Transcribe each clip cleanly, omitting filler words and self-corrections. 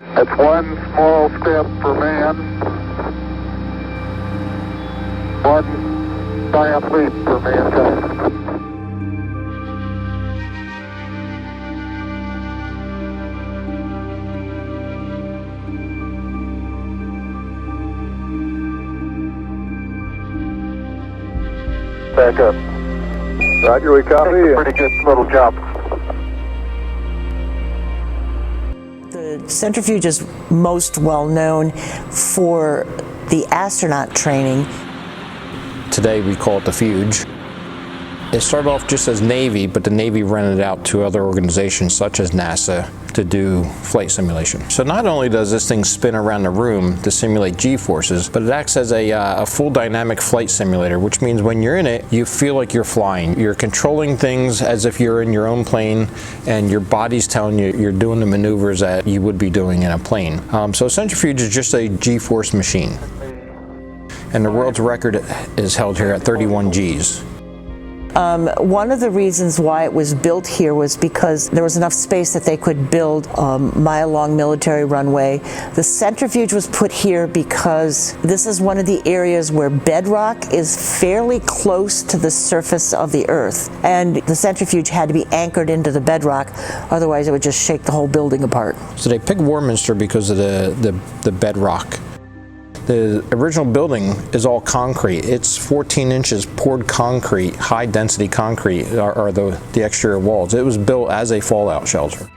It's one small step for man, one giant leap for mankind. Back up. Roger, we copy. Pretty good little jump. The centrifuge is most well known for the astronaut training. Today we call it the Fuge. It started off just as Navy, but the Navy rented it out to other organizations such as NASA to do flight simulation. So not only does this thing spin around the room to simulate G-forces, but it acts as a full dynamic flight simulator, which means when you're in it, you feel like you're flying. You're controlling things as if you're in your own plane, and your body's telling you you're doing the maneuvers that you would be doing in a plane. So a centrifuge is just a G-force machine. And the world's record is held here at 31 Gs. One of the reasons why it was built here was because there was enough space that they could build a mile-long military runway. The centrifuge was put here because this is one of the areas where bedrock is fairly close to the surface of the Earth, and the centrifuge had to be anchored into the bedrock, otherwise it would just shake the whole building apart. So they picked Warminster because of the bedrock. The original building is all concrete. It's 14 inches poured concrete, high density concrete are the exterior walls. It was built as a fallout shelter.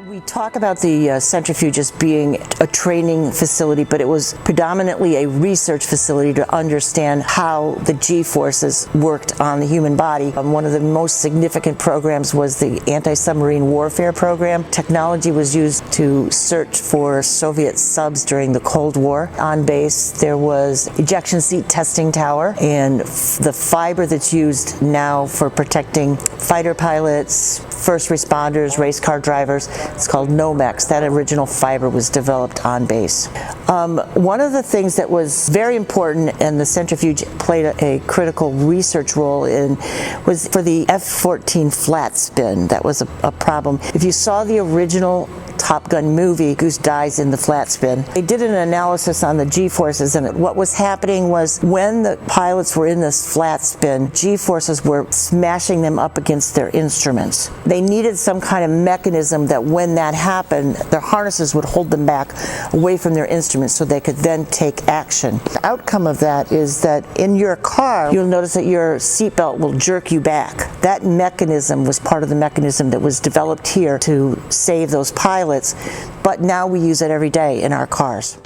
We talk about the centrifuge as being a training facility, but it was predominantly a research facility to understand how the G-forces worked on the human body. One of the most significant programs was the anti-submarine warfare program. Technology was used to search for Soviet subs during the Cold War. On base, there was ejection seat testing tower, and the fiber that's used now for protecting fighter pilots, first responders, race car drivers, it's called Nomex. That original fiber was developed on base. One of the things that was very important, and the centrifuge played a critical research role in, was for the F-14 flat spin. That was a problem. If you saw the original Top Gun movie, Goose dies in the flat spin. They did an analysis on the G-forces, and what was happening was when the pilots were in this flat spin, G-forces were smashing them up against their instruments. They needed some kind of mechanism that when that happened, their harnesses would hold them back away from their instruments so they could then take action. The outcome of that is that in your car, you'll notice that your seatbelt will jerk you back. That mechanism was part of the mechanism that was developed here to save those pilots, but now we use it every day in our cars.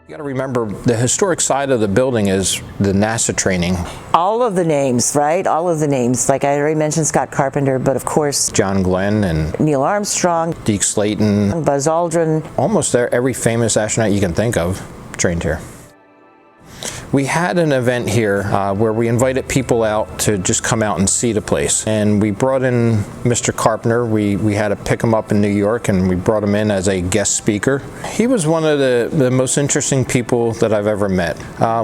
You got to remember, the historic side of the building is the NASA training. All of the names, right? All of the names. Like I already mentioned Scott Carpenter, but of course John Glenn and Neil Armstrong, Deke Slayton, Buzz Aldrin. Almost every famous astronaut you can think of trained here. We had an event here where we invited people out to just come out and see the place. And we brought in Mr. Carpenter. We had to pick him up in New York, and we brought him in as a guest speaker. He was one of the most interesting people that I've ever met.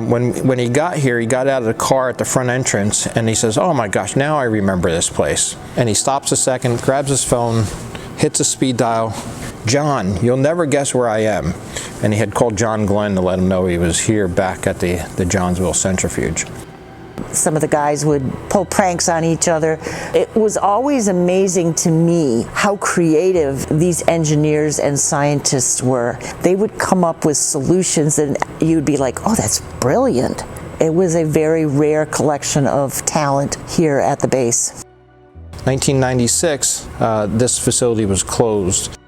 When he got here, he got out of the car at the front entrance, and he says, "Oh my gosh, now I remember this place." And he stops a second, grabs his phone, hits a speed dial. "John, you'll never guess where I am." And he had called John Glenn to let him know he was here back at the Johnsville centrifuge. Some of the guys would pull pranks on each other. It was always amazing to me how creative these engineers and scientists were. They would come up with solutions and you'd be like, "Oh, that's brilliant." It was a very rare collection of talent here at the base. 1996, this facility was closed.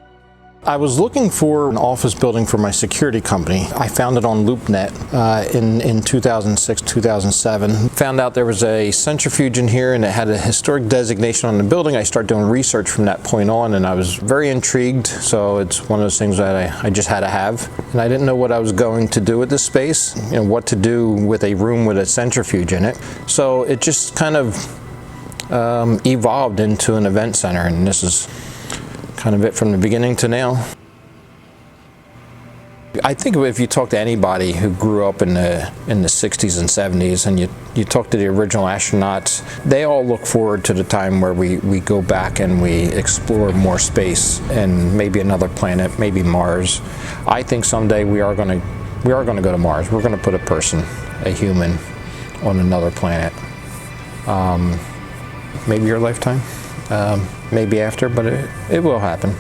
I was looking for an office building for my security company. I found it on LoopNet in 2006, 2007. Found out there was a centrifuge in here and it had a historic designation on the building. I started doing research from that point on, and I was very intrigued. So it's one of those things that I just had to have. And I didn't know what I was going to do with this space, you know, what to do with a room with a centrifuge in it. So it just kind of evolved into an event center, and this is kind of it from the beginning to now. I think if you talk to anybody who grew up in the 60s and 70s, and you talk to the original astronauts, they all look forward to the time where we go back and we explore more space and maybe another planet, maybe Mars. I think someday we are going to go to Mars. We're going to put a person, a human, on another planet. Maybe your lifetime, maybe after, but it will happen.